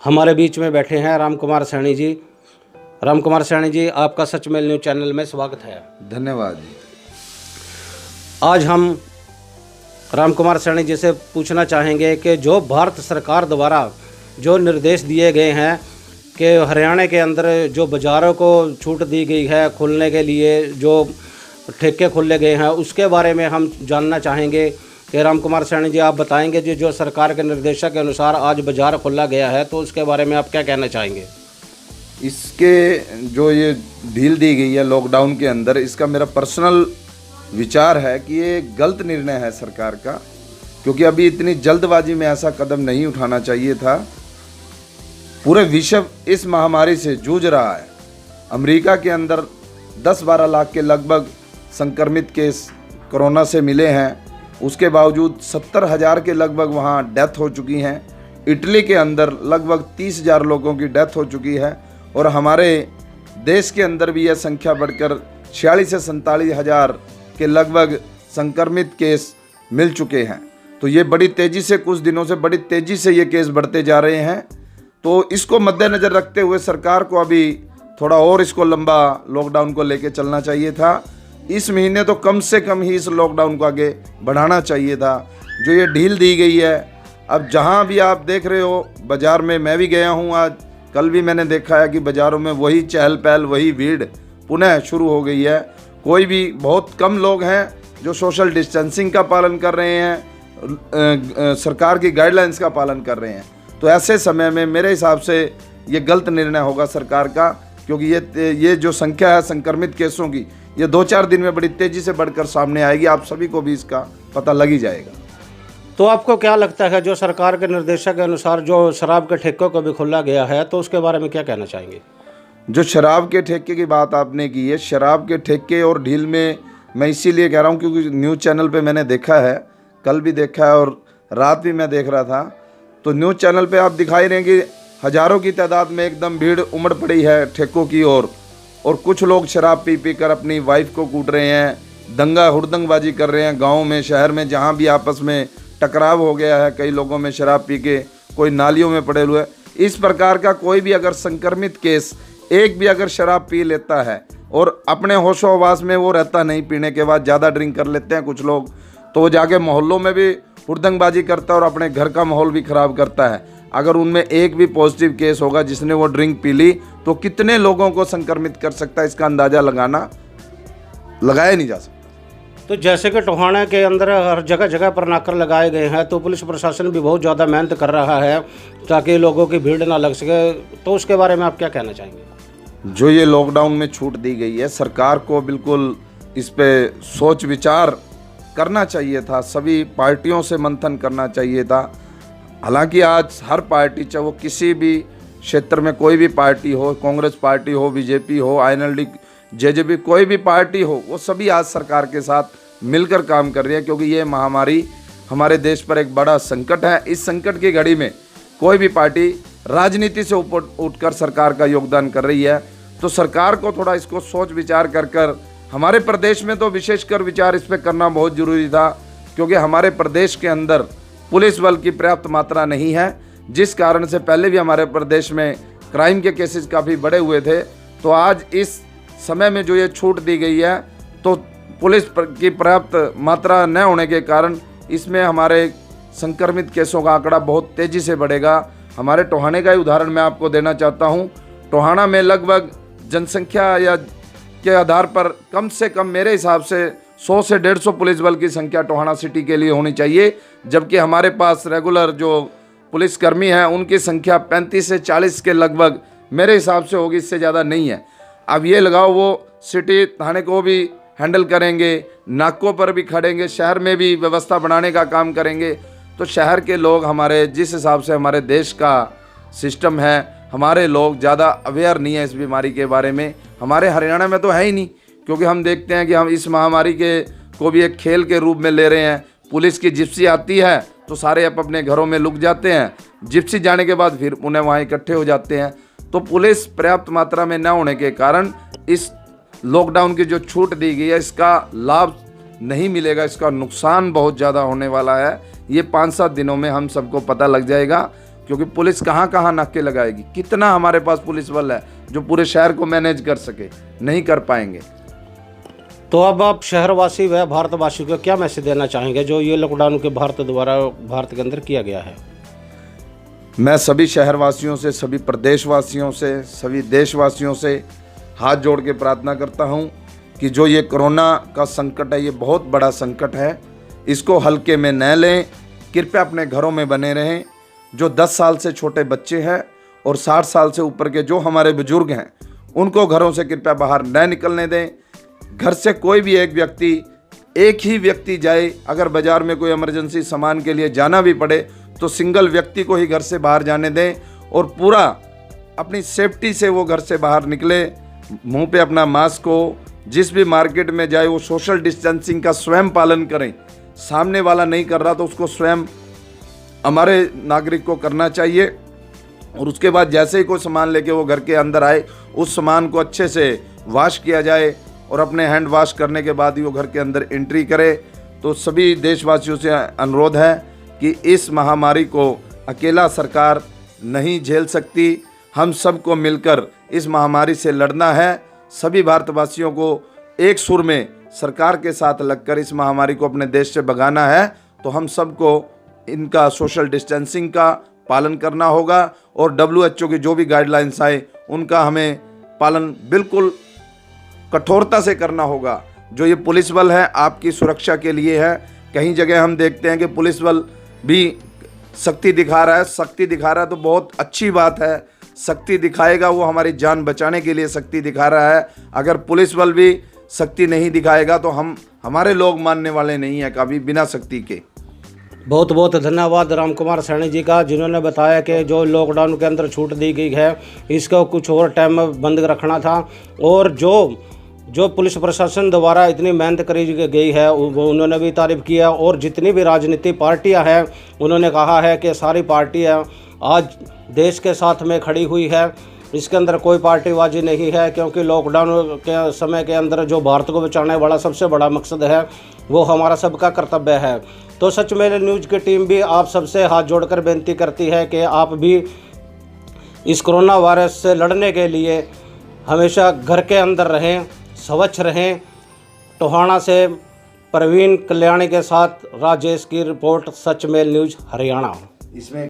हमारे बीच में बैठे हैं राम कुमार सैनी जी। राम कुमार सैनी जी, आपका सचमेल न्यूज़ चैनल में स्वागत है। धन्यवाद जी। आज हम राम कुमार सैनी जी से पूछना चाहेंगे कि जो भारत सरकार द्वारा जो निर्देश दिए गए हैं कि हरियाणा के अंदर जो बाज़ारों को छूट दी गई है खुलने के लिए, जो ठेके खोले गए हैं, उसके बारे में हम जानना चाहेंगे कि राम कुमार सैनी जी आप बताएंगे जो सरकार के निर्देशों के अनुसार आज बाज़ार खोला गया है, तो उसके बारे में आप क्या कहना चाहेंगे? इसके जो ये ढील दी गई है लॉकडाउन के अंदर, इसका मेरा पर्सनल विचार है कि ये गलत निर्णय है सरकार का, क्योंकि अभी इतनी जल्दबाजी में ऐसा कदम नहीं उठाना चाहिए था। पूरे विश्व इस महामारी से जूझ रहा है। अमेरिका के अंदर 10-12 लाख के लगभग संक्रमित केस कोरोना से मिले हैं, उसके बावजूद 70,000 के लगभग वहाँ डेथ हो चुकी हैं। इटली के अंदर लगभग 30,000 लोगों की डेथ हो चुकी है और हमारे देश के अंदर भी यह संख्या बढ़कर 46 से 47,000 के लगभग संक्रमित केस मिल चुके हैं। तो ये बड़ी तेज़ी से, कुछ दिनों से बड़ी तेज़ी से ये केस बढ़ते जा रहे हैं। तो इसको मद्देनज़र रखते हुए सरकार को अभी थोड़ा और इसको लंबा लॉकडाउन को लेके चलना चाहिए था। इस महीने तो कम से कम ही इस लॉकडाउन को आगे बढ़ाना चाहिए था। जो ये ढील दी गई है, अब जहाँ भी आप देख रहे हो बाज़ार में, मैं भी गया हूँ आज, कल भी मैंने देखा है कि बाज़ारों में वही चहल पहल, वही भीड़ पुनः शुरू हो गई है। कोई भी, बहुत कम लोग हैं जो सोशल डिस्टेंसिंग का पालन कर रहे हैं, सरकार की गाइडलाइंस का पालन कर रहे हैं। तो ऐसे समय में मेरे हिसाब से ये गलत निर्णय होगा सरकार का, क्योंकि ये जो संख्या है संक्रमित केसों की, ये 2-4 दिन में बड़ी तेज़ी से बढ़कर सामने आएगी। आप सभी को भी इसका पता लग ही जाएगा। तो आपको क्या लगता है, जो सरकार के निर्देशों के अनुसार जो शराब के ठेकों को भी खोला गया है, तो उसके बारे में क्या कहना चाहेंगे? जो शराब के ठेके की बात आपने की है, शराब के ठेके और ढील में मैं इसीलिए कह रहा हूँ क्योंकि न्यूज़ चैनल पे मैंने देखा है, कल भी देखा है और रात भी मैं देख रहा था। तो न्यूज़ चैनल पे आप दिखाई रहे हैं कि हज़ारों की तादाद में एकदम भीड़ उमड़ पड़ी है ठेकों की ओर, और कुछ लोग शराब पी कर अपनी वाइफ को कूट रहे हैं, दंगा हुड़दंगबाजी कर रहे हैं। गाँव में, शहर में, जहाँ भी आपस में टकराव हो गया है, कई लोगों में शराब पी के कोई नालियों में पड़े हुए। इस प्रकार का कोई भी अगर संक्रमित केस, एक भी अगर शराब पी लेता है और अपने होशो हवास में वो रहता नहीं, पीने के बाद ज़्यादा ड्रिंक कर लेते हैं कुछ लोग, तो वो जाके मोहल्लों में भी हुड़दंगबाजी करता है और अपने घर का माहौल भी ख़राब करता है। अगर उनमें एक भी पॉजिटिव केस होगा जिसने वो ड्रिंक पी ली, तो कितने लोगों को संक्रमित कर सकता है, इसका अंदाज़ा लगाया नहीं जा सकता। तो जैसे कि टोहाना के अंदर हर जगह जगह पर नाकर लगाए गए हैं, तो पुलिस प्रशासन भी बहुत ज़्यादा मेहनत कर रहा है ताकि लोगों की भीड़ ना लग सके, तो उसके बारे में आप क्या कहना चाहेंगे? जो ये लॉकडाउन में छूट दी गई है, सरकार को बिल्कुल इस पे सोच विचार करना चाहिए था, सभी पार्टियों से मंथन करना चाहिए था। हालांकि आज हर पार्टी, चाहे वो किसी भी क्षेत्र में कोई भी पार्टी हो, कांग्रेस पार्टी हो, बीजेपी हो, INLD, JJP, कोई भी पार्टी हो, वो सभी आज सरकार के साथ मिलकर काम कर रही है, क्योंकि ये महामारी हमारे देश पर एक बड़ा संकट है। इस संकट की घड़ी में कोई भी पार्टी राजनीति से ऊपर उठकर सरकार का योगदान कर रही है। तो सरकार को थोड़ा इसको सोच विचार कर हमारे प्रदेश में तो विशेषकर विचार इस पर करना बहुत ज़रूरी था, क्योंकि हमारे प्रदेश के अंदर पुलिस बल की पर्याप्त मात्रा नहीं है, जिस कारण से पहले भी हमारे प्रदेश में क्राइम के केसेस काफ़ी बढ़े हुए थे। तो आज इस समय में जो ये छूट दी गई है, तो पुलिस की पर्याप्त मात्रा न होने के कारण इसमें हमारे संक्रमित केसों का आंकड़ा बहुत तेज़ी से बढ़ेगा। हमारे टोहाने का ही उदाहरण मैं आपको देना चाहता हूँ। टोहाना में लगभग जनसंख्या या के आधार पर कम से कम मेरे हिसाब से 100 से 150 पुलिस बल की संख्या टोहाना सिटी के लिए होनी चाहिए, जबकि हमारे पास रेगुलर जो पुलिसकर्मी हैं उनकी संख्या 35 से 40 के लगभग मेरे हिसाब से होगी, इससे ज़्यादा नहीं है। अब ये लगाओ, वो सिटी थाने को भी हैंडल करेंगे, नाकों पर भी खड़ेंगे, शहर में भी व्यवस्था बनाने का काम करेंगे। तो शहर के लोग, हमारे जिस हिसाब से हमारे देश का सिस्टम है, हमारे लोग ज़्यादा अवेयर नहीं है इस बीमारी के बारे में। हमारे हरियाणा में तो है ही नहीं, क्योंकि हम देखते हैं कि हम इस महामारी को भी एक खेल के रूप में ले रहे हैं। पुलिस की जिप्सी आती है तो सारे अपने घरों में लुक जाते हैं, जिप्सी जाने के बाद फिर उन्हें वहाँ इकट्ठे हो जाते हैं। तो पुलिस पर्याप्त मात्रा में न होने के कारण इस लॉकडाउन की जो छूट दी गई है, इसका लाभ नहीं मिलेगा, इसका नुकसान बहुत ज़्यादा होने वाला है। ये 5-7 दिनों में हम सबको पता लग जाएगा, क्योंकि पुलिस कहाँ कहाँ नाके लगाएगी। कितना हमारे पास पुलिस बल है जो पूरे शहर को मैनेज कर सके, नहीं कर पाएंगे। तो अब आप शहरवासी व भारतवासी को क्या मैसेज देना चाहेंगे जो ये लॉकडाउन के भारत द्वारा भारत के अंदर किया गया है? मैं सभी शहरवासियों से, सभी प्रदेशवासियों से, सभी देशवासियों से हाथ जोड़ के प्रार्थना करता हूं कि जो ये कोरोना का संकट है, ये बहुत बड़ा संकट है, इसको हल्के में न लें। कृपया अपने घरों में बने रहें। जो 10 साल से छोटे बच्चे हैं और 60 साल से ऊपर के जो हमारे बुजुर्ग हैं, उनको घरों से कृपया बाहर न निकलने दें। घर से कोई भी एक ही व्यक्ति जाए। अगर बाज़ार में कोई इमरजेंसी सामान के लिए जाना भी पड़े तो सिंगल व्यक्ति को ही घर से बाहर जाने दें और पूरा अपनी सेफ्टी से वो घर से बाहर निकले। मुंह पे अपना मास्क हो, जिस भी मार्केट में जाए वो सोशल डिस्टेंसिंग का स्वयं पालन करें। सामने वाला नहीं कर रहा तो उसको स्वयं हमारे नागरिक को करना चाहिए। और उसके बाद जैसे ही कोई सामान लेके वो घर के अंदर आए, उस सामान को अच्छे से वॉश किया जाए और अपने हैंड वॉश करने के बाद ही वो घर के अंदर एंट्री करे। तो सभी देशवासियों से अनुरोध है कि इस महामारी को अकेला सरकार नहीं झेल सकती। हम सबको मिलकर इस महामारी से लड़ना है। सभी भारतवासियों को एक सुर में सरकार के साथ लगकर इस महामारी को अपने देश से भगाना है। तो हम सबको इनका सोशल डिस्टेंसिंग का पालन करना होगा और WHO की जो भी गाइडलाइंस आए उनका हमें पालन बिल्कुल कठोरता से करना होगा। जो ये पुलिस बल है आपकी सुरक्षा के लिए है। कहीं जगह हम देखते हैं कि पुलिस बल भी सख्ती दिखा रहा है। सख्ती दिखा रहा है तो बहुत अच्छी बात है। सख्ती दिखाएगा वो हमारी जान बचाने के लिए सख्ती दिखा रहा है। अगर पुलिस बल भी सख्ती नहीं दिखाएगा तो हमारे लोग मानने वाले नहीं हैं कभी बिना सख्ती के। बहुत बहुत धन्यवाद राम कुमार सैनी जी का, जिन्होंने बताया कि जो लॉकडाउन के अंदर छूट दी गई है इसको कुछ और टाइम बंद रखना था। और जो पुलिस प्रशासन द्वारा इतनी मेहनत करी गई है उन्होंने भी तारीफ़ किया। और जितनी भी राजनीतिक पार्टियां हैं उन्होंने कहा है कि सारी पार्टियां आज देश के साथ में खड़ी हुई है। इसके अंदर कोई पार्टीबाजी नहीं है, क्योंकि लॉकडाउन के समय के अंदर जो भारत को बचाने वाला सबसे बड़ा मकसद है वो हमारा सबका कर्तव्य है। तो सच मेरे न्यूज़ की टीम भी आप सबसे हाथ जोड़कर बेनती करती है कि आप भी इस कोरोना वायरस से लड़ने के लिए हमेशा घर के अंदर रहें, स्वच्छ रहें। टोहाना से प्रवीण कल्याणी के साथ राजेश की रिपोर्ट, सच मेल न्यूज़ हरियाणा। इसमें